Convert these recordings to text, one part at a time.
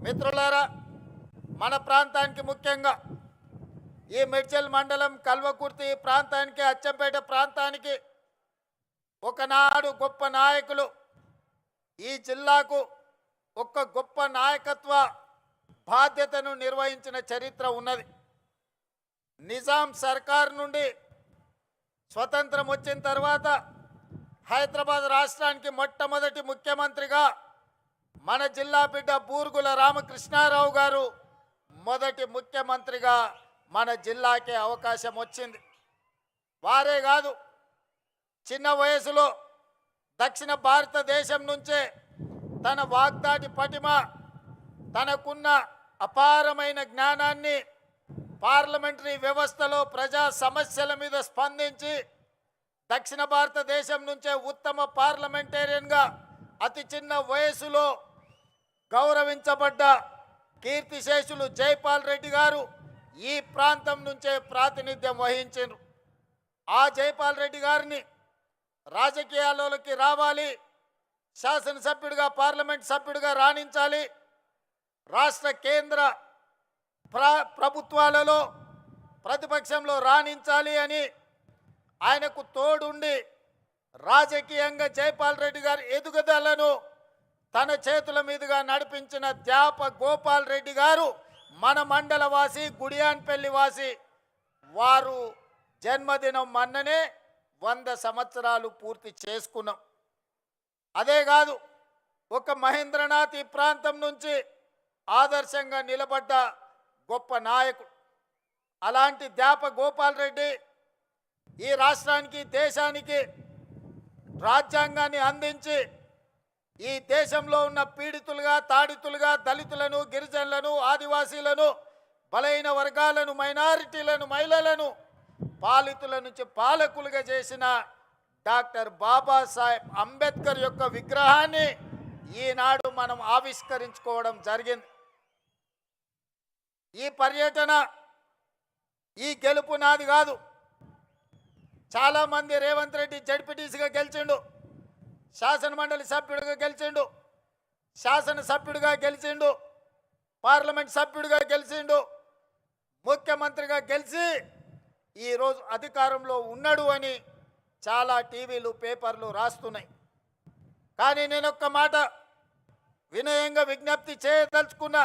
మిత్రులారా, మన ప్రాంతానికి ముఖ్యంగా ఈ మేడ్చల్ మండలం కల్వకుర్తి ప్రాంతానికి అచ్చంపేట ప్రాంతానికి ఒకనాడు గొప్ప నాయకులు ఈ జిల్లాకు ఒక గొప్ప నాయకత్వ బాధ్యతను నిర్వహించిన చరిత్ర ఉన్నది. నిజాం సర్కార్ నుండి స్వతంత్రం వచ్చిన తర్వాత హైదరాబాద్ రాష్ట్రానికి మొట్టమొదటి ముఖ్యమంత్రిగా మన జిల్లా బిడ్డ బూర్గుల రామకృష్ణారావు గారు మొదటి ముఖ్యమంత్రిగా మన జిల్లాకే అవకాశం వచ్చింది. వారే కాదు, చిన్న వయసులో దక్షిణ భారతదేశం నుంచే తన వాగ్దాటి పటిమ, తనకున్న అపారమైన జ్ఞానాన్ని పార్లమెంటరీ వ్యవస్థలో ప్రజా సమస్యల మీద స్పందించి దక్షిణ భారతదేశం నుంచే ఉత్తమ పార్లమెంటేరియన్గా అతి చిన్న వయసులో గౌరవించబడ్డ కీర్తిశేషులు జైపాల్ రెడ్డి గారు ఈ ప్రాంతం నుంచే ప్రాతినిధ్యం వహించారు. ఆ జైపాల్ రెడ్డి గారిని రాజకీయాల్లోకి రావాలి, శాసనసభ్యుడిగా పార్లమెంట్ సభ్యుడిగా రాణించాలి, రాష్ట్ర కేంద్ర ప్రభుత్వాలలో ప్రతిపక్షంలో రాణించాలి అని ఆయనకు తోడుండి రాజకీయంగా జైపాల్ రెడ్డి గారి ఎదుగుదలను తన చేతుల మీదుగా నడిపించిన త్యాప గోపాల్ రెడ్డి గారు మన మండల వాసి, గుడియాన్పల్లి వాసి. వారు జన్మదినం మొన్ననే 100 సంవత్సరాలు పూర్తి చేసుకున్నాం. అదే కాదు, ఒక మహేంద్రనాథ్ ఈ ప్రాంతం నుంచి ఆదర్శంగా నిలబడ్డ గొప్ప నాయకుడు. అలాంటి త్యాప గోపాల్ రెడ్డి ఈ రాష్ట్రానికి, దేశానికి రాజ్యాంగాన్ని అందించి ఈ దేశంలో ఉన్న పీడితులుగా, తాడితులుగా దళితులను, గిరిజనులను, ఆదివాసీలను, బలైన వర్గాలను, మైనారిటీలను, మహిళలను పాలితుల నుంచి పాలకులుగా చేసిన డాక్టర్ బాబాసాహెబ్ అంబేద్కర్ యొక్క విగ్రహాన్ని ఈనాడు మనం ఆవిష్కరించుకోవడం జరిగింది. ఈ పర్యటన, ఈ గెలుపు నాది కాదు. చాలామంది రేవంత్ రెడ్డి జడ్పీటీసీగా గెలిచిండు, శాసనమండలి సభ్యుడిగా గెలిచిండు, శాసనసభ్యుడిగా గెలిచిండు, పార్లమెంట్ సభ్యుడిగా గెలిచిండు, ముఖ్యమంత్రిగా గెలిచి ఈరోజు అధికారంలో ఉన్నాడు అని చాలా టీవీలు, పేపర్లు రాస్తున్నాయి. కానీ నేను ఒక్క మాట వినయంగా విజ్ఞప్తి చేయదలుచుకున్నా.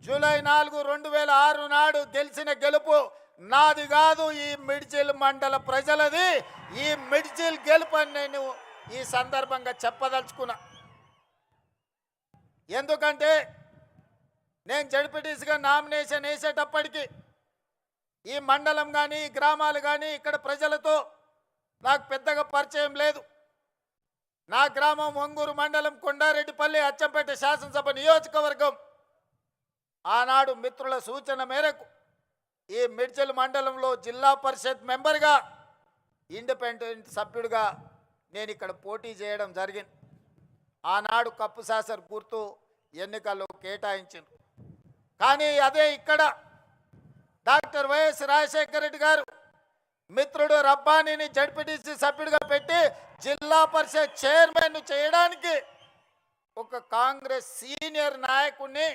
జూలై 4, 2006 నాడు గెలిచిన గెలుపు నాది కాదు, ఈ మిడ్జిల్ మండల ప్రజలది. ఈ మిడ్జిల్ గెలుపు అని నేను ఈ సందర్భంగా చెప్పదలుచుకున్నా. ఎందుకంటే నేను జడ్పీటీసీగా నామినేషన్ వేసేటప్పటికి ఈ మండలం కానీ, ఈ గ్రామాలు కానీ, ఇక్కడ ప్రజలతో నాకు పెద్దగా పరిచయం లేదు. నా గ్రామం ఒంగూరు మండలం, కొండారెడ్డిపల్లి, అచ్చంపేట శాసనసభ నియోజకవర్గం. ఆనాడు మిత్రుల సూచన మేరకు ఈ మిడ్చల్ మండలంలో జిల్లా పరిషత్ మెంబర్గా, ఇండిపెండెంట్ సభ్యుడిగా నేను ఇక్కడ పోటీ చేయడం జరిగింది. ఆనాడు కప్పు శాసర్ గుర్తు ఎన్నికల్లో కేటాయించింది. కానీ అదే ఇక్కడ డాక్టర్ వైఎస్ రాజశేఖర రెడ్డి గారు మిత్రుడు రబ్బానీని జడ్పీటీసీ సభ్యుడిగా పెట్టి జిల్లా పరిషత్ చైర్మన్ చేయడానికి ఒక కాంగ్రెస్ సీనియర్ నాయకుడిని,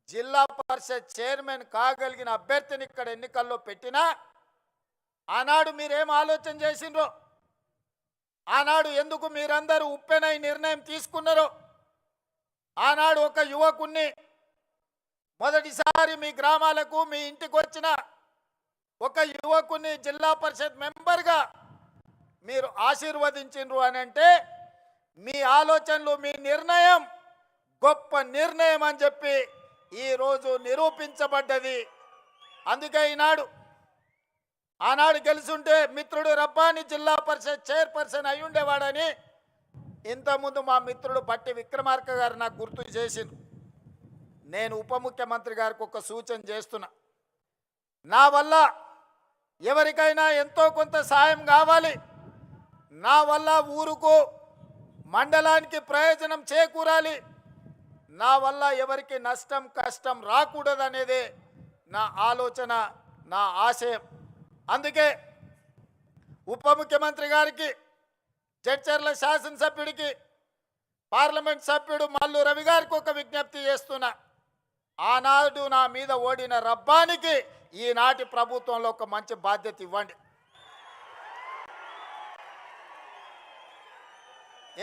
జిల్లా పరిషత్ చైర్మన్ కాగలిగిన అభ్యర్థిని ఇక్కడ ఎన్నికల్లో పెట్టినా ఆనాడు మీరేం ఆలోచన చేసిండ్రో, ఆనాడు ఎందుకు మీరందరూ ఉప్పెనై నిర్ణయం తీసుకున్నారో, ఆనాడు ఒక యువకుణ్ణి మొదటిసారి మీ గ్రామాలకు, మీ ఇంటికి వచ్చిన ఒక యువకుని జిల్లా పరిషత్ మెంబర్గా మీరు ఆశీర్వదించిండ్రు అని అంటే మీ ఆలోచనలు, మీ నిర్ణయం గొప్ప నిర్ణయం అని చెప్పి ఈరోజు నిరూపించబడ్డది. అందుకే ఆనాడు గెలుచుంటే మిత్రుడు రబ్బాని జిల్లా పరిషత్ చైర్పర్సన్ అయి ఉండేవాడని ఇంతకుముందు మా మిత్రుడు బట్టి విక్రమార్క గారు నాకు గుర్తు చేసింది. నేను ఉప ముఖ్యమంత్రి గారికి ఒక సూచన చేస్తున్నా. నా వల్ల ఎవరికైనా ఎంతో కొంత సాయం కావాలి, నా వల్ల ఊరుకు, మండలానికి ప్రయోజనం చేకూరాలి, నా వల్ల ఎవరికి నష్టం, కష్టం రాకూడదనేదే నా ఆలోచన, నా ఆశయం. అందుకే ఉప ముఖ్యమంత్రి గారికి, జడ్చర్ల శాసనసభ్యుడికి, పార్లమెంట్ సభ్యుడు మల్లు రవి గారికి ఒక విజ్ఞప్తి చేస్తున్నా. ఆనాడు నా మీద ఓడిన రబ్బానికి ఈనాటి ప్రభుత్వంలో ఒక మంచి బాధ్యత ఇవ్వండి.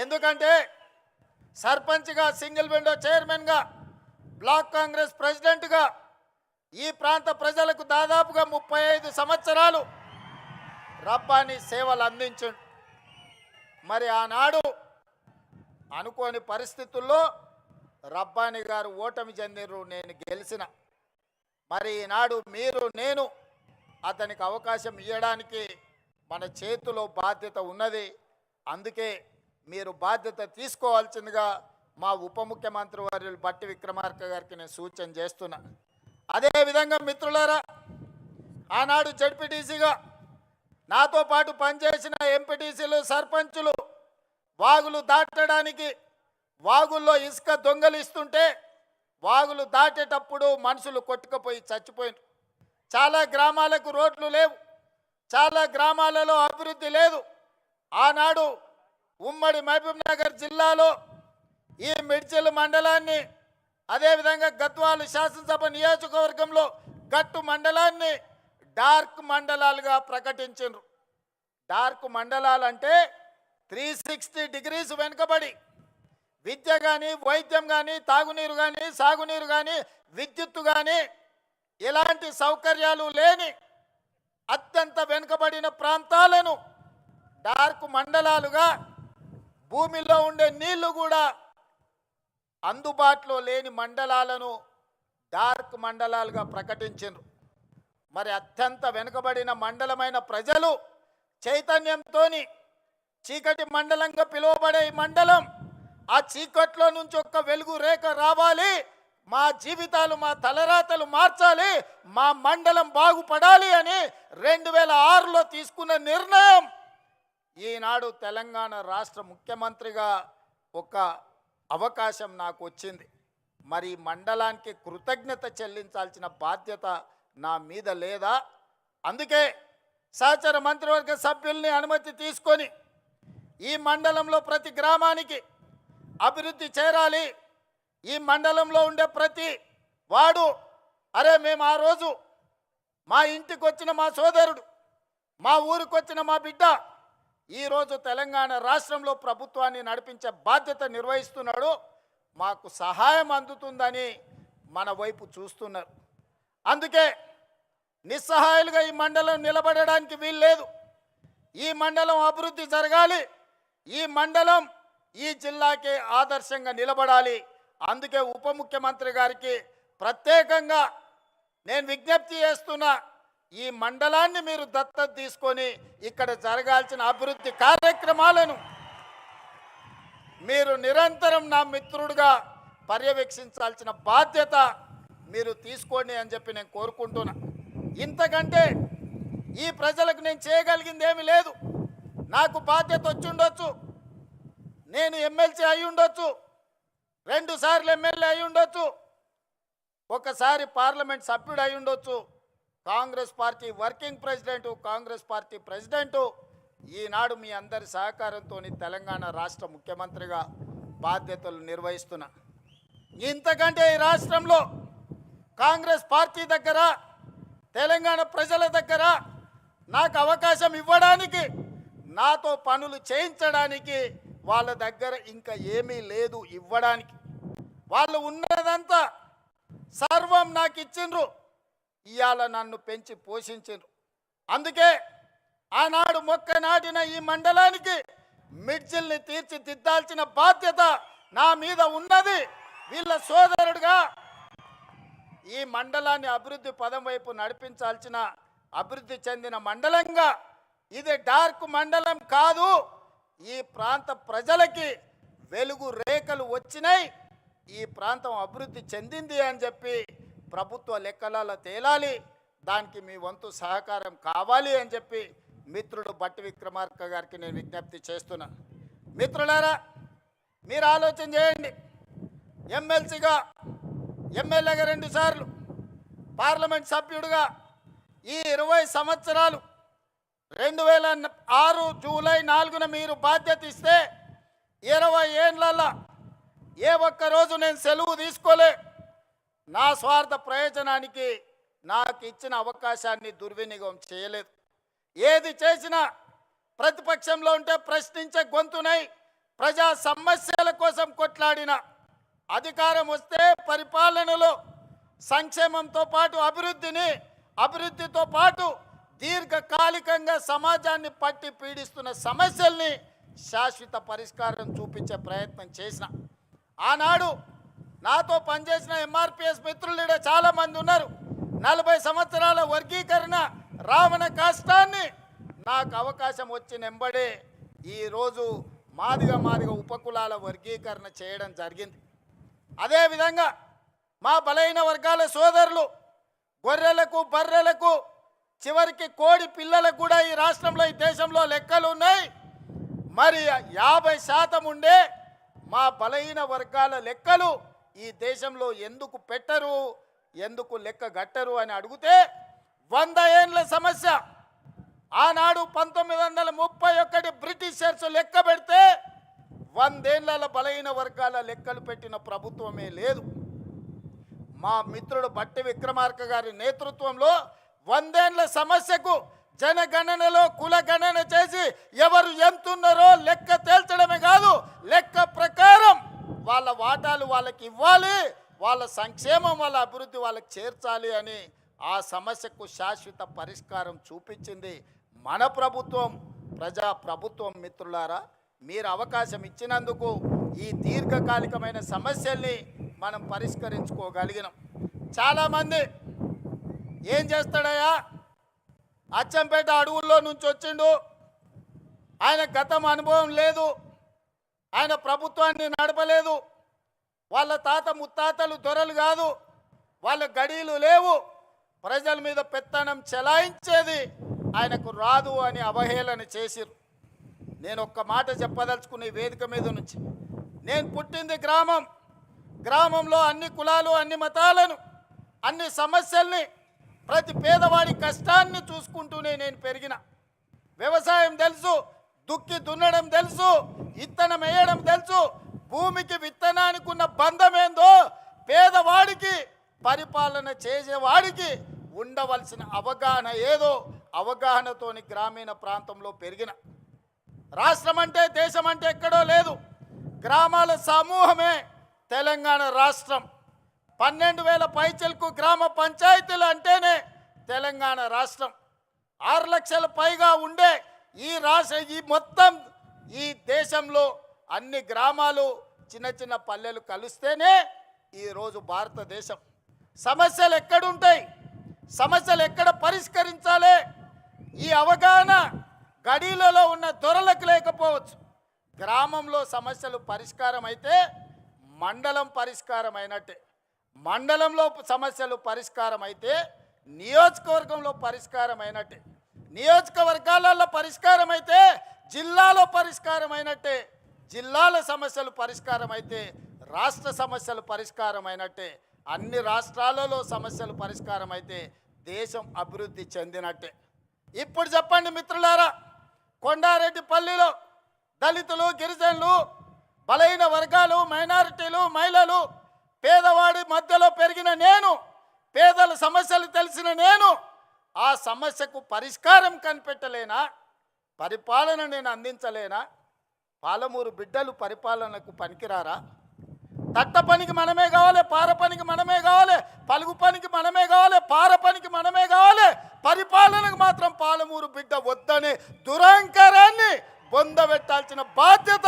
ఎందుకంటే సర్పంచ్గా, సింగిల్ విండో చైర్మన్గా, బ్లాక్ కాంగ్రెస్ ప్రెసిడెంట్గా ఈ ప్రాంత ప్రజలకు దాదాపుగా 35 సంవత్సరాలు రబ్బానీ సేవలు అందించండు. మరి ఆనాడు అనుకోని పరిస్థితుల్లో రబ్బానీ గారు ఓటమి చెందిరు, నేను గెలిచిన. మరి ఈనాడు మీరు నేను అతనికి అవకాశం ఇవ్వడానికి మన చేతిలో బాధ్యత ఉన్నది. అందుకే మీరు బాధ్యత తీసుకోవాల్సిందిగా మా ఉప ముఖ్యమంత్రి వర్యులు బట్టి విక్రమార్క గారికి నేను సూచన చేస్తున్నా. అదేవిధంగా మిత్రులారా, ఆనాడు జడ్పీటీసీగా నాతో పాటు పనిచేసిన ఎంపీటీసీలు, సర్పంచులు వాగులు దాటడానికి వాగుల్లో ఇసుక దొంగలిస్తుంటే వాగులు దాటేటప్పుడు మనుషులు కొట్టుకుపోయి చచ్చిపోయినారు. చాలా గ్రామాలకు రోడ్లు లేవు, చాలా గ్రామాలలో అభివృద్ధి లేదు. ఆనాడు ఉమ్మడి మహబూబ్ నగర్ జిల్లాలో ఈ మిడ్జిల్ మండలాన్ని, అదేవిధంగా గద్వాల శాసనసభ నియోజకవర్గంలో గట్టు మండలాన్ని డార్క్ మండలాలుగా ప్రకటించారు. డార్క్ మండలాలంటే 360 డిగ్రీస్ వెనుకబడి విద్య కానీ, వైద్యం కానీ, తాగునీరు కానీ, సాగునీరు కానీ, విద్యుత్తు కానీ ఎలాంటి సౌకర్యాలు లేని అత్యంత వెనుకబడిన ప్రాంతాలను డార్క్ మండలాలుగా, భూమిలో ఉండే నీళ్లు కూడా అందుబాటులో లేని మండలాలను డార్క్ మండలాలుగా ప్రకటించారు. మరి అత్యంత వెనుకబడిన మండలమైన ప్రజలు చైతన్యంతో చీకటి మండలంగా పిలువబడే ఈ మండలం, ఆ చీకట్లో నుంచి ఒక్క వెలుగు రేఖ రావాలి, మా జీవితాలు, మా తలరాతలు మార్చాలి, మా మండలం బాగుపడాలి అని 2006లో తీసుకున్న నిర్ణయం ఈనాడు తెలంగాణ రాష్ట్ర ముఖ్యమంత్రిగా ఒక అవకాశం నాకు వచ్చింది. మరి మండలానికి కృతజ్ఞత చెల్లించాల్సిన బాధ్యత నా మీద లేదా? అందుకే సహచర మంత్రివర్గ సభ్యుల్ని అనుమతి తీసుకొని ఈ మండలంలో ప్రతి గ్రామానికి అభివృద్ధి చేరాలి. ఈ మండలంలో ఉండే ప్రతి వాడు, అరే మేము ఆ రోజు మా ఇంటికి వచ్చిన మా సోదరుడు, మా ఊరికి వచ్చిన మా బిడ్డ ఈరోజు తెలంగాణ రాష్ట్రంలో ప్రభుత్వాన్ని నడిపించే బాధ్యత నిర్వహిస్తున్నాడు, మాకు సహాయం అందుతుందని మన వైపు చూస్తున్నారు. అందుకే నిస్సహాయాలుగా ఈ మండలం నిలబడడానికి వీల్లేదు. ఈ మండలం అభివృద్ధి జరగాలి, ఈ మండలం ఈ జిల్లాకే ఆదర్శంగా నిలబడాలి. అందుకే ఉప ముఖ్యమంత్రి గారికి ప్రత్యేకంగా నేను విజ్ఞప్తి చేస్తున్నా, ఈ మండలాన్ని మీరు దత్తత తీసుకొని ఇక్కడ జరగాల్సిన అభివృద్ధి కార్యక్రమాలను మీరు నిరంతరం నా మిత్రుడిగా పర్యవేక్షించాల్సిన బాధ్యత మీరు తీసుకోండి అని చెప్పి నేను కోరుకుంటున్నా. ఇంతకంటే ఈ ప్రజలకు నేను చేయగలిగింది ఏమీ లేదు. నాకు బాధ్యత వచ్చి ఉండొచ్చు, నేను ఎమ్మెల్సీ అయి ఉండొచ్చు, 2 సార్లు ఎమ్మెల్యే అయి ఉండొచ్చు, ఒకసారి పార్లమెంట్ సభ్యుడు అయి ఉండొచ్చు, Congress party working president, Congress party president. ఈనాడు మీ అందరి సహకారంతో తెలంగాణ రాష్ట్ర ముఖ్యమంత్రిగా బాధ్యతలు నిర్వహిస్తున్నా. ఇంతకంటే ఈ రాష్ట్రంలో కాంగ్రెస్ పార్టీ దగ్గర, తెలంగాణ ప్రజల దగ్గర నాకు అవకాశం ఇవ్వడానికి, నాతో పనులు చేయించడానికి వాళ్ళ దగ్గర ఇంకా ఏమీ లేదు ఇవ్వడానికి. వాళ్ళు ఉన్నదంతా సర్వం నాకు ఇచ్చిండ్రు, ఇవాళ నన్ను పెంచి పోషించిండ్రు. అందుకే ఆనాడు మొక్క నాటిన ఈ మండలానికి మిడ్జిల్ని తీర్చిదిద్దాల్సిన బాధ్యత నా మీద ఉన్నది. వీళ్ళ సోదరుడుగా ఈ మండలాన్ని అభివృద్ధి పదం వైపు నడిపించాల్సిన, అభివృద్ధి చెందిన మండలంగా, ఇది డార్క్ మండలం కాదు. ఈ ప్రాంత ప్రజలకి వెలుగు రేఖలు వచ్చినాయి, ఈ ప్రాంతం అభివృద్ధి చెందింది అని చెప్పి ప్రభుత్వ లెక్కలలో తేలాలి. దానికి మీ వంతు సహకారం కావాలి అని చెప్పి మిత్రుడు బట్టి విక్రమార్క గారికి నేను విజ్ఞప్తి చేస్తున్నా. మిత్రులారా, మీరు ఆలోచన చేయండి. ఎమ్మెల్సీగా, ఎమ్మెల్యేగా 2 సార్లు, పార్లమెంట్ సభ్యుడిగా ఈ 20 సంవత్సరాలు 2006 జూలై 4న మీరు బాధ్యత ఇస్తే 20 ఏళ్ళ ఏ ఒక్క రోజు నేను సెలవు తీసుకోలే. నా స్వార్థ ప్రయోజనానికి నాకు ఇచ్చిన అవకాశాన్ని దుర్వినియోగం చేయలేదు. ఏది చేసినా ప్రతిపక్షంలో ఉంటే ప్రశ్నించే గొంతునై ప్రజా సమస్యల కోసం కొట్లాడిన, అధికారం వస్తే పరిపాలనలో సంక్షేమంతో పాటు అభివృద్ధితో పాటు దీర్ఘకాలికంగా సమాజాన్ని పట్టి పీడిస్తున్న సమస్యల్ని శాశ్వత పరిష్కారం చూపించే ప్రయత్నం చేసిన. ఆనాడు నాతో పనిచేసిన ఎంఆర్పిఎస్ మిత్రులు చాలామంది ఉన్నారు. 40 సంవత్సరాల వర్గీకరణ రావణ కష్టాన్ని నాకు అవకాశం వచ్చిన వెంబడే ఈరోజు మాదిగ ఉపకులాల వర్గీకరణ చేయడం జరిగింది. అదేవిధంగా మా బలైన వర్గాల సోదరులు గొర్రెలకు బర్రెలకు చివరికి కోడి పిల్లలకు కూడా ఈ రాష్ట్రంలో ఈ దేశంలో లెక్కలు ఉన్నాయి. మరి 50% ఉండే మా బలహీన వర్గాల లెక్కలు ఈ దేశంలో ఎందుకు పెట్టరు, ఎందుకు లెక్క గట్టరు అని అడిగితే 100 ఏండ్ల సమస్య. ఆనాడు 1931 బ్రిటిషర్స్ లెక్క పెడితే 100 ఏళ్ల బలహీన వర్గాల లెక్కలు పెట్టిన ప్రభుత్వమే లేదు. మా మిత్రుడు బట్టి విక్రమార్క గారి నేతృత్వంలో 100 ఏళ్ల సమస్యకు జనగణనలో కులగణన చేసి ఎవరు ఎంతున్నారో లెక్క తేల్చడమే కాదు, లెక్క ప్రకారం వాళ్ళ వాటాలు వాళ్ళకి ఇవ్వాలి, వాళ్ళ సంక్షేమం వాళ్ళ అభివృద్ధి వాళ్ళకి చేర్చాలి అని ఆ సమస్యకు శాశ్వత పరిష్కారం చూపించింది మన ప్రభుత్వం, ప్రజా ప్రభుత్వం. మిత్రులారా, మీరు అవకాశం ఇచ్చినందుకు ఈ దీర్ఘకాలికమైన సమస్యల్ని మనం పరిష్కరించుకోగలిగినాం. చాలామంది ఏం చేస్తాడయ్యా, అచ్చంపేట అడవుల్లో నుంచి వచ్చిండు, ఆయన గతం అనుభవం లేదు, ఆయన ప్రభుత్వాన్ని నడపలేదు, వాళ్ళ తాత ముత్తాతలు దొరలు కాదు, వాళ్ళ గడీలు లేవు, ప్రజల మీద పెత్తనం చెలాయించేది ఆయనకు రాదు అని అవహేళన చేసిరు. నేను ఒక్క మాట చెప్పదలుచుకునే వేదిక మీద నుంచి, నేను పుట్టింది గ్రామంలో అన్ని కులాలు అన్ని మతాలను అన్ని సమస్యల్ని ప్రతి పేదవాడి కష్టాన్ని చూసుకుంటూనే నేను పెరిగిన. వ్యవసాయం తెలుసు, దుక్కి దున్నడం తెలుసు, విత్తనం వేయడం తెలుసు, భూమికి విత్తనానికి ఉన్న బంధం ఏందో పేదవాడికి పరిపాలన చేసేవాడికి ఉండవలసిన అవగాహన ఏదో అవగాహనతోని గ్రామీణ ప్రాంతంలో పెరిగిన. రాష్ట్రం అంటే దేశం అంటే ఎక్కడో లేదు, గ్రామాల సమూహమే తెలంగాణ రాష్ట్రం. 12,000 పైచలకు గ్రామ పంచాయతీలు అంటేనే తెలంగాణ రాష్ట్రం. 6 లక్షల పైగా ఉండే ఈ మొత్తం ఈ దేశంలో అన్ని గ్రామాలు చిన్న చిన్న పల్లెలు కలిస్తేనే ఈరోజు భారతదేశం. సమస్యలు ఎక్కడుంటాయి, సమస్యలు ఎక్కడ పరిష్కరించాలి, ఈ అవగాహన గడీలలో ఉన్న దొరలకు లేకపోవచ్చు. గ్రామంలో సమస్యలు పరిష్కారం అయితే మండలం పరిష్కారం అయినట్టే, మండలంలో సమస్యలు పరిష్కారం అయితే నియోజకవర్గంలో పరిష్కారం అయినట్టే, నియోజకవర్గాలలో పరిష్కారం అయితే జిల్లాలో పరిష్కారం అయినట్టే, జిల్లాల సమస్యలు పరిష్కారం అయితే రాష్ట్ర సమస్యలు పరిష్కారం అయినట్టే, అన్ని రాష్ట్రాలలో సమస్యలు పరిష్కారం అయితే దేశం అభివృద్ధి చెందినట్టే. ఇప్పుడు చెప్పండి మిత్రులారా, కొండారెడ్డిపల్లిలో దళితులు, గిరిజనులు, బలహీన వర్గాలు, మైనారిటీలు, మహిళలు, పేదవాడి మధ్యలో పెరిగిన నేను, పేదల సమస్యలు తెలిసిన నేను ఆ సమస్యకు పరిష్కారం కనిపెట్టలేనా, పరిపాలన నేను అందించలేనా? పాలమూరు బిడ్డలు పరిపాలనకు పనికిరారా? తట్ట పనికి మనమే కావాలి, పార పనికి మనమే కావాలి, పలుగు పనికి మనమే కావాలి, పార పనికి మనమే కావాలి, పరిపాలనకు మాత్రం పాలమూరు బిడ్డ వద్దనే దురహంకారాన్ని బొందబెట్టాల్సిన బాధ్యత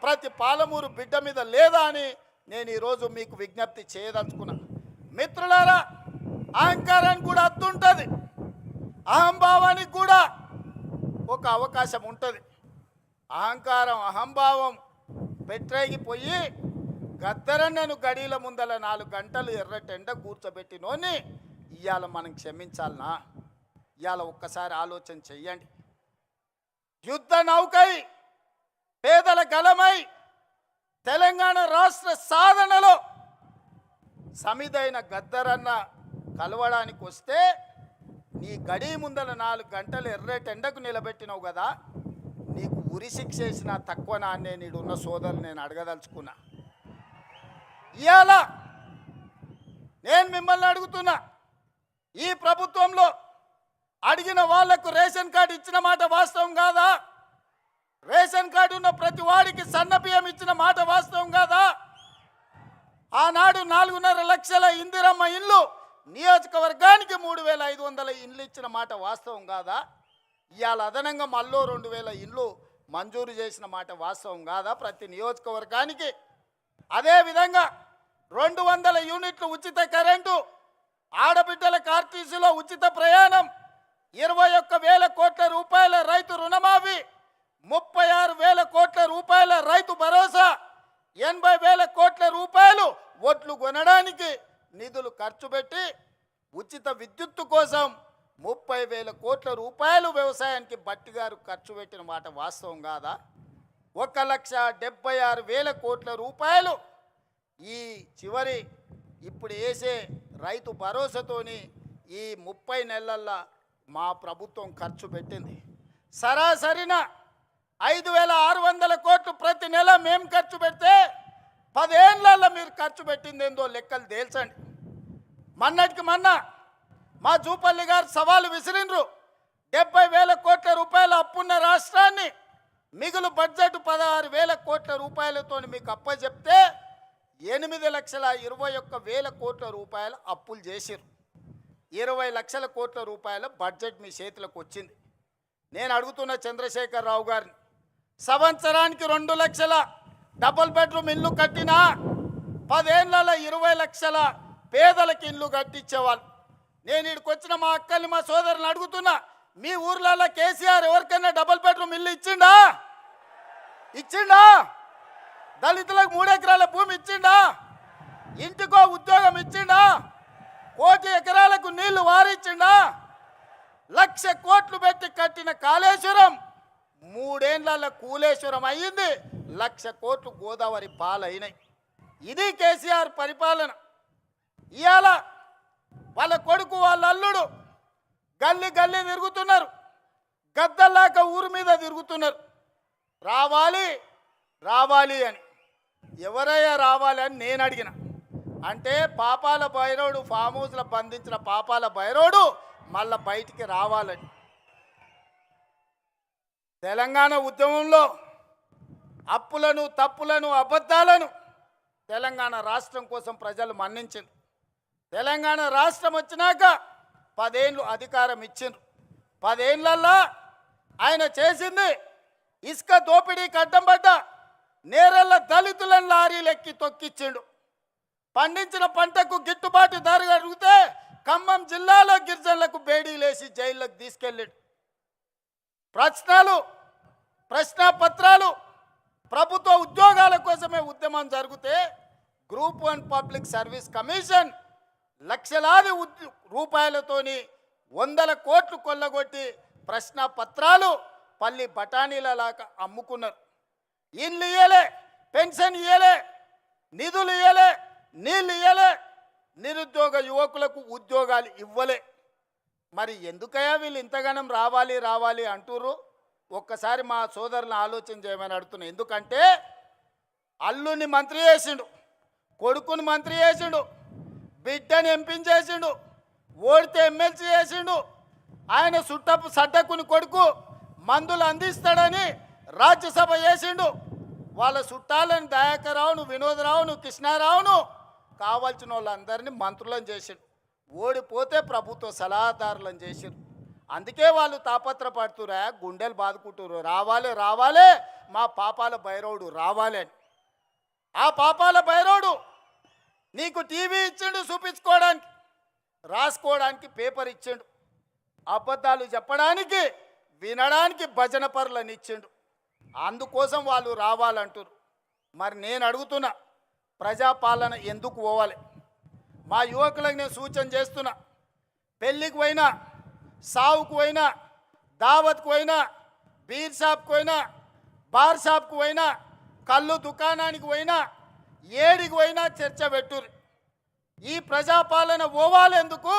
ప్రతి పాలమూరు బిడ్డ మీద లేదా అని నేను ఈరోజు మీకు విజ్ఞప్తి చేయదలుచుకున్నా. మిత్రులారా, అహంకారానికి కూడా అద్దు ఉంటుంది, అహంభావానికి కూడా ఒక అవకాశం ఉంటుంది. అహంభావం పెట్టేగిపోయి గద్దరన్నను గడీల ముందల 4 గంటలు ఎర్రటెండ కూర్చోబెట్టినోని ఇవాళ మనం క్షమించాలనా? ఇవాళ ఒక్కసారి ఆలోచన చెయ్యండి. యుద్ధ నౌకై పేదల గలమై తెలంగాణ రాష్ట్ర సాధనలో సమిదైన గద్దరన్న కలవడానికి వస్తే నీ గడి ముందల 4 గంటలు ఎర్రటెండకు నిలబెట్టినావు కదా, నీకు ఉరి శిక్ష వేసిన తక్కువ నాన్నే నీడున్న సోదరులు నేను అడగదలుచుకున్నా. ఇవాళ నేను మిమ్మల్ని అడుగుతున్నా, ఈ ప్రభుత్వంలో అడిగిన వాళ్లకు రేషన్ కార్డు ఇచ్చిన మాట వాస్తవం కాదా? రేషన్ కార్డు ఉన్న ప్రతి వాడికి సన్న బియ్యం ఇచ్చిన మాట వాస్తవం కాదా? ఆనాడు 4.5 లక్షల ఇందిరమ్మ ఇల్లు నియోజకవర్గానికి 3,500 ఇండ్లు ఇచ్చిన మాట వాస్తవం కాదా? ఇవాళ అదనంగా మళ్ళీ 2,000 ఇండ్లు మంజూరు చేసిన మాట వాస్తవం కాదా ప్రతి నియోజకవర్గానికి? అదేవిధంగా 200 యూనిట్లు ఉచిత కరెంటు, ఆడబిడ్డల ఆర్టీసీలో ఉచిత ప్రయాణం, 21,000 కోట్ల రూపాయల రైతు రుణమాఫీ, 36,000 కోట్ల రూపాయల రైతు భరోసా, 80,000 కోట్ల రూపాయలు ఒట్లు కొనడానికి నిధులు ఖర్చు పెట్టి ఉచిత విద్యుత్తు కోసం 30,000 కోట్ల రూపాయలు వ్యవసాయానికి బట్టి గారు ఖర్చు పెట్టిన మాట వాస్తవం కాదా? 1,76,000 కోట్ల రూపాయలు ఈ చివరి ఇప్పుడు వేసే రైతు భరోసాతోని ఈ 30 నెలల్లో మా ప్రభుత్వం ఖర్చు పెట్టింది. సరాసరిన 5,600 కోట్లు ప్రతి నెల మేము ఖర్చు పెడితే 10 ఏళ్లలో మీరు ఖర్చు పెట్టింది ఏందో లెక్కలు తేల్చండి. మొన్నటికి మొన్న మా జూపల్లి గారు సవాలు విసిరిండ్రు. 70,000 కోట్ల రూపాయల అప్పున్న రాష్ట్రాన్ని మిగులు బడ్జెట్ 16,000 కోట్ల రూపాయలతో మీకు అప్పచెప్తే 8,21,000 కోట్ల రూపాయల అప్పులు చేసిరు. 20 లక్షల కోట్ల రూపాయల బడ్జెట్ మీ చేతులకు వచ్చింది. నేను అడుగుతున్న చంద్రశేఖర్ రావు గారిని, సంవత్సరానికి 2 లక్షల డబుల్ బెడ్రూమ్ ఇల్లు కట్టినా 10 ఏళ్లలో 20 లక్షల పేదలకు ఇల్లు కట్టించేవాళ్ళు. నేను ఇక్కడికి వచ్చిన మా అక్కల్ని మా సోదరుని అడుగుతున్నా, మీ ఊర్లలో కేసీఆర్ ఎవరికైనా డబుల్ బెడ్రూమ్ ఇల్లు ఇచ్చిండా? దళితులకు 3 ఎకరాల భూమి ఇచ్చిండా? ఇంటికో ఉద్యోగం ఇచ్చిండా? 1 ఎకరాలకు నీళ్లు వారిచ్చిండా? 1,00,000 కోట్లు పెట్టి కట్టిన కాళేశ్వరం 3 ఏళ్లలో కూలేశ్వరం అయ్యింది. 1,00,000 కోట్లు గోదావరి పాలైనాయి. ఇది కేసీఆర్ పరిపాలన. ఇవాళ వాళ్ళ కొడుకు వాళ్ళ అల్లుడు గల్లీ గల్లీ తిరుగుతున్నారు, గద్దల్లాక ఊరు మీద తిరుగుతున్నారు. రావాలి రావాలి అని. ఎవరయ్యా రావాలి అని నేను అడిగిన. అంటే పాపాల భైరవుడు ఫామ్ హౌస్లో బంధించిన పాపాల భైరవుడు మళ్ళా బయటికి రావాలని. తెలంగాణ ఉద్యమంలో అప్పులను, తప్పులను, అబద్ధాలను తెలంగాణ రాష్ట్రం కోసం ప్రజలు మన్నించారు. తెలంగాణ రాష్ట్రం వచ్చినాక 10 ఏళ్ళు అధికారం ఇచ్చిండ్రు. 10 ఏళ్లల్లో ఆయన చేసింది ఇసుక దోపిడీకి అడ్డం పడ్డ నేరళ్ళ దళితులను లారీలెక్కి తొక్కిచ్చిండు. పండించిన పంటకు గిట్టుబాటు ధర అడిగితే ఖమ్మం జిల్లాలో గిరిజనులకు బేడీలేసి జైల్లోకి తీసుకెళ్ళాడు. ప్రశ్నాపత్రాలు ప్రభుత్వ ఉద్యోగాల కోసమే ఉద్యమం జరిగితే గ్రూప్ 1 పబ్లిక్ సర్వీస్ కమిషన్ లక్షలాది రూపాయలతోని 100 కోట్లు కొల్లగొట్టి ప్రశ్నాపత్రాలు పల్లి బఠానీలలాగా అమ్ముకున్నారు. ఇల్లు ఇయ్యలే, పెన్షన్ ఇయ్యలే, నిధులు ఇయ్యలే, నీళ్ళు ఇయ్యలే, నిరుద్యోగ యువకులకు ఉద్యోగాలు ఇవ్వలే. మరి ఎందుకయ్యా వీళ్ళు ఇంతగానం రావాలి రావాలి అంటుర్రు? ఒక్కసారి మా సోదరులను ఆలోచన చేయమని అడుగుతున్నా. ఎందుకంటే అల్లుని మంత్రి చేసిండు, కొడుకుని మంత్రి చేసిండు, బిడ్డని ఎంపీని చేసిండు, ఓడితే ఎమ్మెల్సీ చేసిండు. ఆయన సడ్డకుని కొడుకు మందులు అందిస్తాడని రాజ్యసభ చేసిండు. వాళ్ళ చుట్టాలని దయాకర్రావును, వినోదరావును, కృష్ణారావును కావాల్సిన వాళ్ళందరినీ మంత్రులను చేసిండు. ఓడిపోతే ప్రభుత్వ సలహాదారులను చేసిండు. అందుకే వాళ్ళు తాపత్రపడుతురా, గుండెలు బాదుకుంటున్నారు, రావాలి రావాలి మా పాపాల భైరవుడు రావాలి అని. ఆ పాపాల భైరవుడు నీకు టీవీ ఇచ్చిండు చూపించుకోవడానికి, రాసుకోవడానికి పేపర్ ఇచ్చిండు, అబద్ధాలు చెప్పడానికి వినడానికి భజన పరులను ఇచ్చిండు. అందుకోసం వాళ్ళు రావాలంటారు. మరి నేను అడుగుతున్నా, ప్రజాపాలన ఎందుకు పోవాలి? మా యువకులకు నేను సూచన చేస్తున్నా, పెళ్ళికి పోయినా, సావుకు పోయినా, దావత్కు పోయినా, బీర్ షాప్కి పోయినా, బార్ షాప్కి పోయినా, కళ్ళు దుకాణానికి పోయినా, ఏడికి పోయినా చర్చ పెట్టుర్రు. ఈ ప్రజాపాలన పోవాలి ఎందుకు?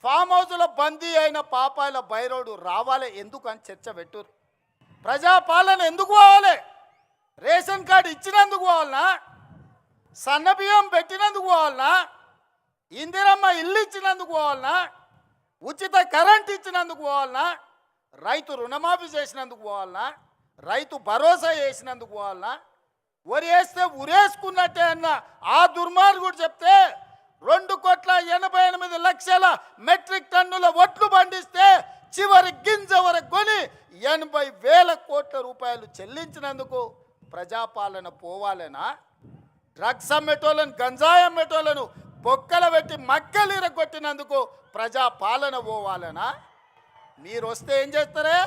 ఫామ్ హౌస్లో బందీ అయిన పాపాల భైరవుడు రావాలి ఎందుకు అని చర్చ పెట్టుర్రు. ప్రజాపాలన ఎందుకు పోవాలి? రేషన్ కార్డు ఇచ్చినందుకు పోవాలనా? సన్నబియ్యం పెట్టినందుకు పోవాలనా, ఇందిరమ్మ ఇల్లు ఇచ్చినందుకు పోవాలనా, ఉచిత కరెంట్ ఇచ్చినందుకు పోవాలనా, రైతు రుణమాఫీ చేసినందుకు పోవాలనా, రైతు భరోసా చేసినందుకు పోవాలనా, వరి వేస్తే ఉరేసుకున్నట్టే అన్న ఆ దుర్మార్గుడు చెప్తే 2,88,00,000 మెట్రిక్ టన్నుల ఒట్లు పండిస్తే చివరి గింజ వరకు కొని 80,000 కోట్ల రూపాయలు చెల్లించినందుకు ప్రజాపాలన పోవాలనా? డ్రగ్స్ అమ్మేటోళ్ళను, గంజాయి అమ్మేటోళ్ళను బొక్కల పెట్టి మక్కలు ఇరగొట్టినందుకు ప్రజాపాలన పోవాలనా? మీరు వస్తే ఏం చేస్తారే?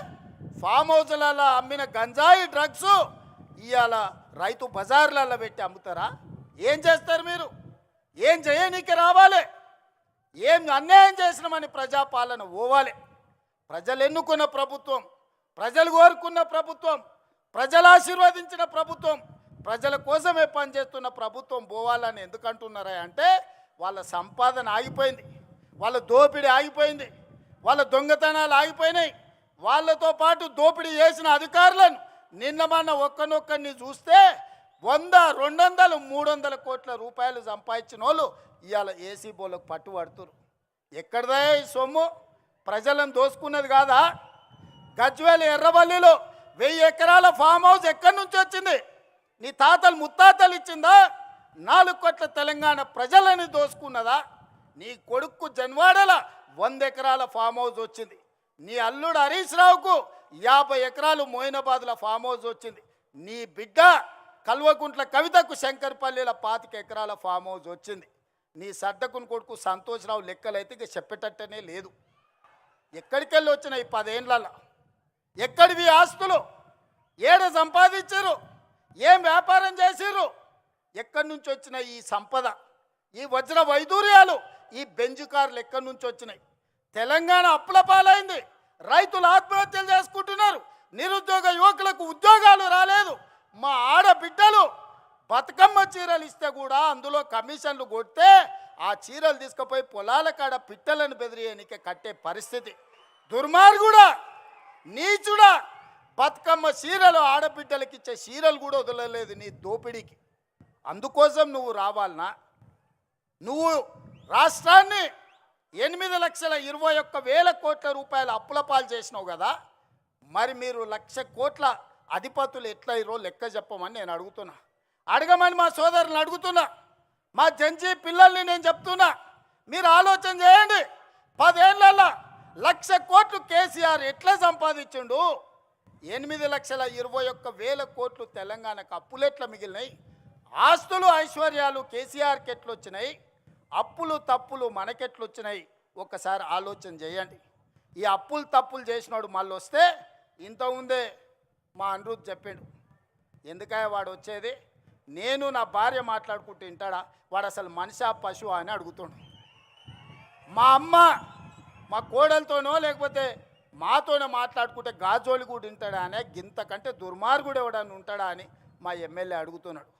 ఫామ్ హౌస్లలో అమ్మిన గంజాయి డ్రగ్స్ ఇవాళ రైతు బజార్లలో పెట్టి అమ్ముతారా? ఏం చేస్తారు మీరు? ఏం చేయనీకి రావాలి? ఏం అన్యాయం చేసినామని ప్రజాపాలన పోవాలి. ప్రజలు ఎన్నుకున్న ప్రభుత్వం, ప్రజలు కోరుకున్న ప్రభుత్వం, ప్రజలు ఆశీర్వదించిన ప్రభుత్వం, ప్రజల కోసమే పనిచేస్తున్న ప్రభుత్వం పోవాలని ఎందుకంటున్నారా అంటే వాళ్ళ సంపాదన ఆగిపోయింది, వాళ్ళ దోపిడీ ఆగిపోయింది, వాళ్ళ దొంగతనాలు ఆగిపోయినాయి. వాళ్ళతో పాటు దోపిడీ చేసిన అధికారులను నిన్న మొన్న ఒక్కనొక్కరిని చూస్తే 100, 200, 300 కోట్ల రూపాయలు సంపాదించిన వాళ్ళు ఇవాళ ఏసీ బోలకు పట్టుబడుతున్నారు. ఎక్కడదా ఈ సొమ్ము? ప్రజలను దోసుకున్నది కాదా? గజ్వేల్ ఎర్రవల్లిలో 1000 ఎకరాల ఫామ్ హౌస్ ఎక్కడి నుంచి వచ్చింది? నీ తాతలు ముత్తాతలు ఇచ్చిందా? 4 కోట్ల తెలంగాణ ప్రజలని దోసుకున్నదా? నీ కొడుకు జన్వాడల 100 ఎకరాల ఫామ్ హౌస్ వచ్చింది. నీ అల్లుడు హరీష్ రావుకు 50 ఎకరాలు మోయినాబాద్ల ఫామ్ హౌస్ వచ్చింది. నీ బిడ్డ కల్వకుంట్ల కవితకు శంకర్పల్లిల 25 ఎకరాల ఫామ్ హౌస్ వచ్చింది. నీ సడ్డకుని కొడుకు సంతోష్రావు లెక్కలైతే ఇక చెప్పేటట్టనే లేదు. ఎక్కడికి వెళ్ళి వచ్చినాయి 10 ఏళ్ళ? ఎక్కడివి ఆస్తులు? ఏడ సంపాదించారు? ఏం వ్యాపారం చేసిర్రు? ఎక్కడి నుంచి వచ్చిన ఈ సంపద, ఈ వజ్ర వైదూర్యాలు, ఈ బెంజు కార్లు ఎక్కడి నుంచి వచ్చినాయి? తెలంగాణ అప్పుల పాలైంది. రైతులు ఆత్మహత్యలు చేసుకుంటున్నారు. నిరుద్యోగ యువకులకు ఉద్యోగాలు రాలేదు. మా ఆడబిడ్డలు బతుకమ్మ చీరలు ఇస్తే కూడా అందులో కమిషన్లు కొడితే ఆ చీరలు తీసుకుపోయి పొలాల కాడ పిట్టలను బెదిరియనికే కట్టే పరిస్థితి. దుర్మార్గుడా, నీచుడా, బతుకమ్మ చీరలు ఆడబిడ్డలకి ఇచ్చే చీరలు కూడా వదలలేదు నీ దోపిడీకి. అందుకోసం నువ్వు రావాలనా? నువ్వు రాష్ట్రాన్ని 8,21,000 కోట్ల రూపాయల అప్పుల పాలు చేసినావు కదా, మరి మీరు 1,00,000 కోట్ల అధిపతులు ఎట్లయిరో లెక్క చెప్పమని నేను అడుగుతున్నా. అడగమని మా సోదరులను అడుగుతున్నా. మా జంజీ పిల్లల్ని నేను చెప్తున్నా. మీరు ఆలోచన చేయండి. 10 ఏళ్ళల్లో 1,00,000 కోట్లు కేసీఆర్ ఎట్లా సంపాదించిండు? 8,21,000 కోట్లు తెలంగాణకు అప్పులు ఎట్లా మిగిలినాయి? ఆస్తులు ఐశ్వర్యాలు కేసీఆర్కి ఎట్లొచ్చినాయి? అప్పులు తప్పులు మనకెట్లొచ్చినాయి? ఒక్కసారి ఆలోచన చేయండి. ఈ అప్పులు తప్పులు చేసినాడు మళ్ళీ వస్తే ఇంత ఉందే మా అనిరుద్ధ్ చెప్పాడు. ఎందుకయ్యా వాడు వచ్చేది? నేను నా భార్య మాట్లాడుకుంటూ వింటాడా? వాడు అసలు మనిషా పశువు అని అడుగుతుండు. మా అమ్మ మా కోడలతోనో లేకపోతే మాతోనే మాట్లాడుకుంటే గాజోలి కూడా వింటాడా అనే గింతకంటే దుర్మార్గుడు ఎవడని ఉంటాడా అని మా ఎమ్మెల్యే అడుగుతున్నాడు.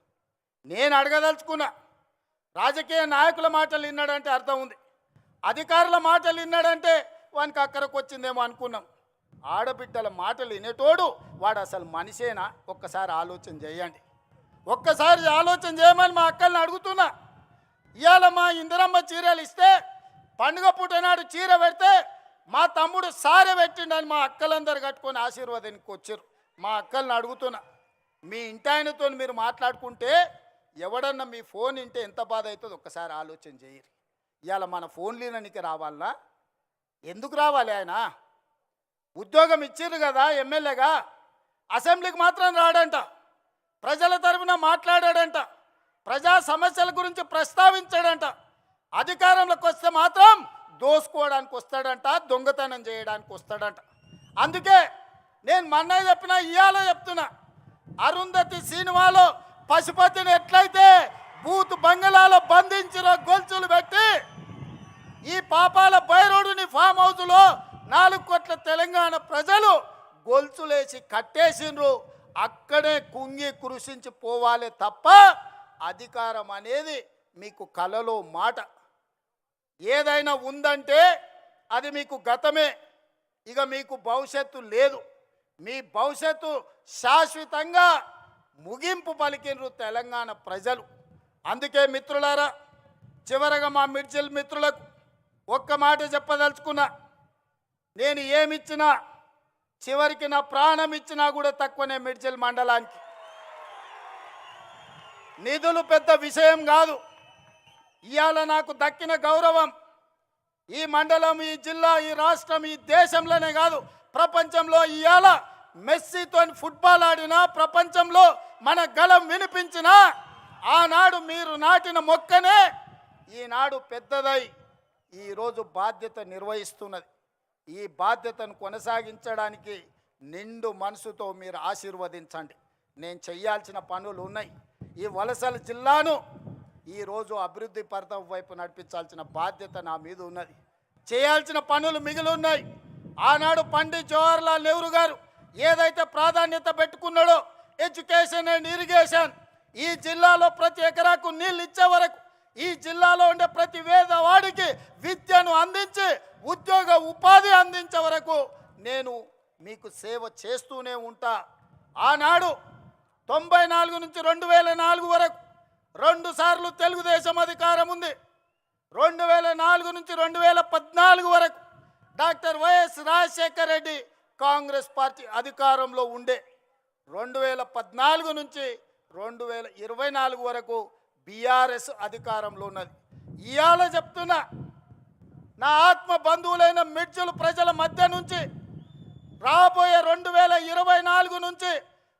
నేను అడగదలుచుకున్నా. రాజకీయ నాయకుల మాటలు విన్నాడంటే అర్థం ఉంది, అధికారుల మాటలు విన్నాడంటే వానికి అక్కడికి వచ్చిందేమో అనుకున్నాం. ఆడబిడ్డల మాటలు వినేటోడు వాడు అసలు మనిషేనా? ఒక్కసారి ఆలోచన చేయండి. ఒక్కసారి ఆలోచన చేయమని మా అక్కల్ని అడుగుతున్నా. ఇవాళ మా ఇందిరమ్మ చీరలు ఇస్తే పండుగ పూట నాడు చీర పెడితే మా తమ్ముడు సారె పెట్టిండని మా అక్కలందరూ కట్టుకొని ఆశీర్వాదానికి వచ్చారు. మా అక్కల్ని అడుగుతున్నా, మీ ఇంటాయనతో మీరు మాట్లాడుకుంటే ఎవడన్నా మీ ఫోన్ వింటే ఎంత బాధ అవుతుందో ఒక్కసారి ఆలోచన చేయరు. ఇవాళ మన ఫోన్లీననికి రావాలనా? ఎందుకు రావాలి? ఆయన ఉద్యోగం ఇచ్చిర్రు కదా ఎమ్మెల్యేగా, అసెంబ్లీకి మాత్రం రాడంట, ప్రజల తరఫున మాట్లాడాడంట, ప్రజా సమస్యల గురించి ప్రస్తావించాడంట. అధికారంలోకి వస్తే మాత్రం దోసుకోవడానికి వస్తాడంట, దొంగతనం చేయడానికి వస్తాడంట. అందుకే నేను మొన్న చెప్పినా ఇవాళ చెప్తున్నా, అరుంధతి సినిమాలో పశుపతిని ఎట్లయితే బూత్ బంగళాలో బంధించిన గొలుసులు పెట్టి ఈ పాపాల బైరోడుని ఫామ్ హౌస్లో 4 కోట్ల తెలంగాణ ప్రజలు గొలుసులేసి కట్టేసిండ్రు. అక్కడే కుంగి కృషించి పోవాలి తప్ప అధికారం అనేది మీకు కలలో మాట. ఏదైనా ఉందంటే అది మీకు గతమే, ఇక మీకు భవిష్యత్తు లేదు. మీ భవిష్యత్తు శాశ్వతంగా ముగింపు పలికినరు తెలంగాణ ప్రజలు. అందుకే మిత్రులారా, చివరగా మా మిర్చిల్ మిత్రులకు ఒక్క మాట చెప్పదలుచుకున్నా. నేను ఏమిచ్చినా, చివరికి నా ప్రాణం ఇచ్చినా కూడా తక్కువనే మిర్చిల్ మండలానికి. నిధులు పెద్ద విషయం కాదు. ఇవాళ నాకు దక్కిన గౌరవం ఈ మండలం, ఈ జిల్లా, ఈ రాష్ట్రం, ఈ దేశంలోనే కాదు ప్రపంచంలో ఇవాళ మెస్సీతో ఫుట్బాల్ ఆడినా, ప్రపంచంలో మన గలం వినిపించినా, ఆనాడు మీరు నాటిన మొక్కనే ఈనాడు పెద్దదై ఈరోజు బాధ్యత నిర్వహిస్తున్నది. ఈ బాధ్యతను కొనసాగించడానికి నిండు మనసుతో మీరు ఆశీర్వదించండి. నేను చేయాల్సిన పనులు ఉన్నాయి. ఈ వలసల జిల్లాను ఈరోజు అభివృద్ధి పథం వైపు నడిపించాల్సిన బాధ్యత నా మీద ఉన్నది. చేయాల్సిన పనులు మిగిలి ఉన్నాయి. ఆనాడు పండిత్ జవహర్లాల్ నెహ్రూ గారు ఏదైతే ప్రాధాన్యత పెట్టుకున్నాడో ఎడ్యుకేషన్ అండ్ ఇరిగేషన్, ఈ జిల్లాలో ప్రతి ఎకరాకు నీళ్ళు ఇచ్చే వరకు, ఈ జిల్లాలో ఉండే ప్రతి పేదవాడికి విద్యను అందించి ఉద్యోగ ఉపాధి అందించే వరకు నేను మీకు సేవ చేస్తూనే ఉంటా. ఆనాడు 94 నుంచి 2004 వరకు 2 సార్లు తెలుగుదేశం అధికారం ఉంది. 2004 నుంచి 2014 వరకు doctor YS Rajasekhar Reddy Congress party అధికారంలో ఉండే. 2014 నుంచి 2024 వరకు బీఆర్ఎస్ అధికారంలో ఉన్నది. ఇవాళ చెప్తున్నా, నా ఆత్మ బంధువులైన మిర్చిల ప్రజల మధ్య నుంచి రాబోయే 2024 నుంచి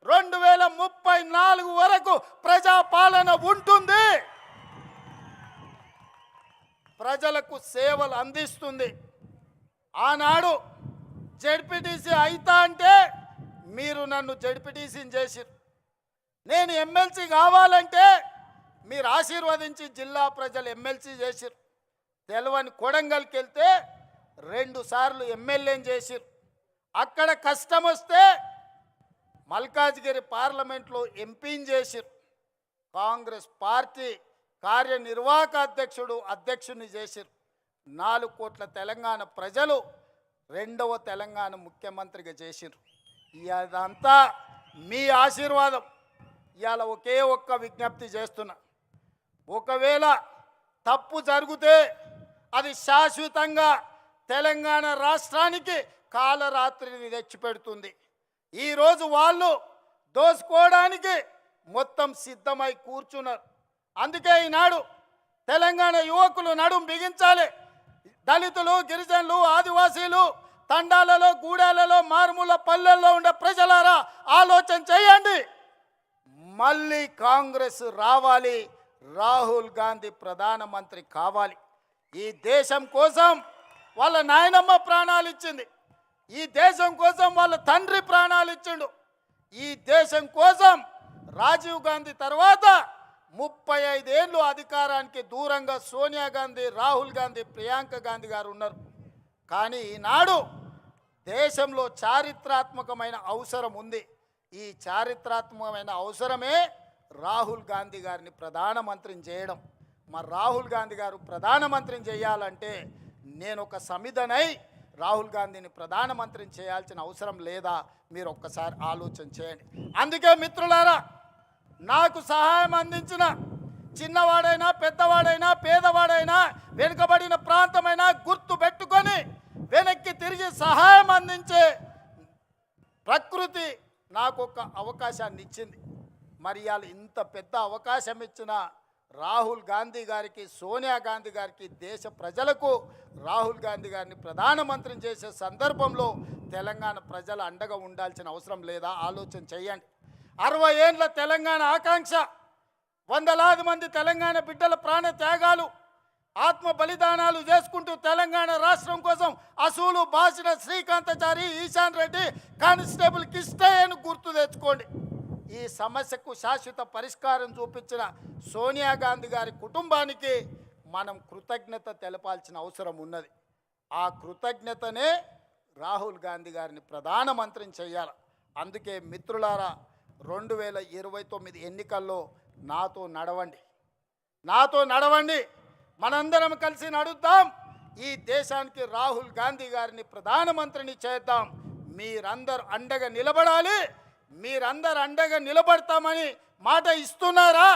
2034 వరకు ప్రజాపాలన ఉంటుంది. ప్రజలకు సేవలు అందిస్తుంది. ఆనాడు జెడ్పీటీసీ అయితా అంటే మీరు నన్ను జెడ్పీటీసీని చేసిరు. నేను ఎమ్మెల్సీ కావాలంటే మీరు ఆశీర్వదించి జిల్లా ప్రజలు ఎమ్మెల్సీ చేసిరు. తెలవని కొడంగల్కి వెళ్తే 2 సార్లు ఎమ్మెల్యేని చేసిరు. అక్కడ కష్టం వస్తే మల్కాజ్గిరి పార్లమెంట్లో ఎంపీని చేసిరు. కాంగ్రెస్ పార్టీ కార్యనిర్వాహక అధ్యక్షుడిని చేసిరు. 4 కోట్ల తెలంగాణ ప్రజలు 2వ తెలంగాణ ముఖ్యమంత్రిగా చేసిరు. ఇదంతా మీ ఆశీర్వాదం. ఇవాళ ఒకే ఒక్క విజ్ఞప్తి చేస్తున్నా, ఒకవేళ తప్పు జరిగితే అది శాశ్వతంగా తెలంగాణ రాష్ట్రానికి కాలరాత్రిని తెచ్చిపెడుతుంది. ఈరోజు వాళ్ళు దోసుకోవడానికి మొత్తం సిద్ధమై కూర్చున్నారు. అందుకే ఈనాడు తెలంగాణ యువకులు నడుం బిగించాలి. దళితులు, గిరిజనులు, ఆదివాసీలు, తండాలలో, గూడాలలో, మారుమూల పల్లెల్లో ఉండే ప్రజలారా ఆలోచన చేయండి. మళ్ళీ కాంగ్రెస్ రావాలి, రాహుల్ గాంధీ ప్రధానమంత్రి కావాలి. ఈ దేశం కోసం వాళ్ళ నాయనమ్మ ప్రాణాలు ఇచ్చింది. ఈ దేశం కోసం వాళ్ళ తండ్రి ప్రాణాలు ఇచ్చిండు. ఈ దేశం కోసం రాజీవ్ గాంధీ తర్వాత 35 ఏళ్ళు అధికారానికి దూరంగా సోనియా గాంధీ, రాహుల్ గాంధీ, ప్రియాంక గాంధీ గారు ఉన్నారు. కానీ ఈనాడు దేశంలో చారిత్రాత్మకమైన అవసరం ఉంది. ఈ చారిత్రాత్మకమైన అవసరమే రాహుల్ గాంధీ గారిని ప్రధానమంత్రిని చేయడం. మరి రాహుల్ గాంధీ గారు ప్రధానమంత్రిని చేయాలంటే నేను ఒక సమిధనై రాహుల్ గాంధీని ప్రధానమంత్రిని చేయాల్సిన అవసరం లేదా? మీరు ఒక్కసారి ఆలోచన చేయండి. అందుకే మిత్రులారా, నాకు సహాయం అందించిన చిన్నవాడైనా, పెద్దవాడైనా, పేదవాడైనా, వెనుకబడిన ప్రాంతమైనా గుర్తు పెట్టుకొని వెనక్కి తిరిగి సహాయం అందించే ప్రకృతి నాకు ఒక అవకాశాన్ని ఇచ్చింది. మరి ఇవాళ ఇంత పెద్ద అవకాశం ఇచ్చిన రాహుల్ గాంధీ గారికి, సోనియా గాంధీ గారికి, దేశ ప్రజలకు రాహుల్ గాంధీ గారిని ప్రధానమంత్రిని చేసే సందర్భంలో తెలంగాణ ప్రజల అండగా ఉండాల్సిన అవసరం లేదా? ఆలోచన చేయండి. 60 ఏళ్ళ తెలంగాణ ఆకాంక్ష, వందలాది మంది తెలంగాణ బిడ్డల ప్రాణ త్యాగాలు, ఆత్మ బలిదానాలు చేసుకుంటూ తెలంగాణ రాష్ట్రం కోసం అసూలు బాసిన శ్రీకాంతాచారి, ఈశాన్ రెడ్డి, కానిస్టేబుల్ కిష్టయ్యను గుర్తు తెచ్చుకోండి. ఈ సమస్యకు శాశ్వత పరిష్కారం చూపించిన సోనియా గాంధీ గారి కుటుంబానికి మనం కృతజ్ఞత తెలపాల్సిన అవసరం ఉన్నది. ఆ కృతజ్ఞతనే రాహుల్ గాంధీ గారిని ప్రధానమంత్రిని చేయాలి. అందుకే మిత్రులారా, 2029 ఎన్నికల్లో నాతో నడవండి. మనందరం కలిసి నడుద్దాం. ఈ దేశానికి రాహుల్ గాంధీ గారిని ప్రధానమంత్రిని చేద్దాం. మీరందరూ అండగా నిలబడాలి. మీరందరూ అండగా నిలబడతామని మాట ఇస్తున్నారా?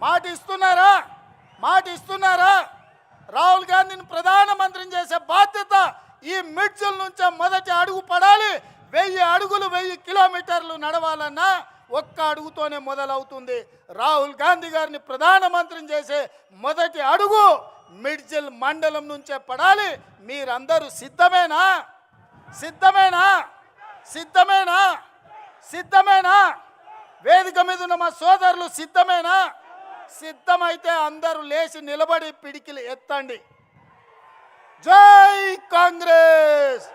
మాట ఇస్తున్నారా? మాట ఇస్తున్నారా? రాహుల్ గాంధీని ప్రధానమంత్రిని చేసే బాధ్యత ఈ మిడ్జిల్ నుంచే మొదటి అడుగు పడాలి. 1000 అడుగులు 1000 కిలోమీటర్లు నడవాలన్నా ఒక్క అడుగుతోనే మొదలవుతుంది. రాహుల్ గాంధీ గారిని ప్రధానమంత్రిని చేసే మొదటి అడుగు మిడ్జిల్ మండలం నుంచే పడాలి. మీరందరూ సిద్ధమేనా? సిద్ధమేనా? సిద్ధమేనా? సిద్ధమేనా? వేదిక మీద ఉన్న మా సోదరులు సిద్ధమేనా? సిద్ధమైతే అందరూ లేచి నిలబడి పిడికిలు ఎత్తండి. జై కాంగ్రెస్.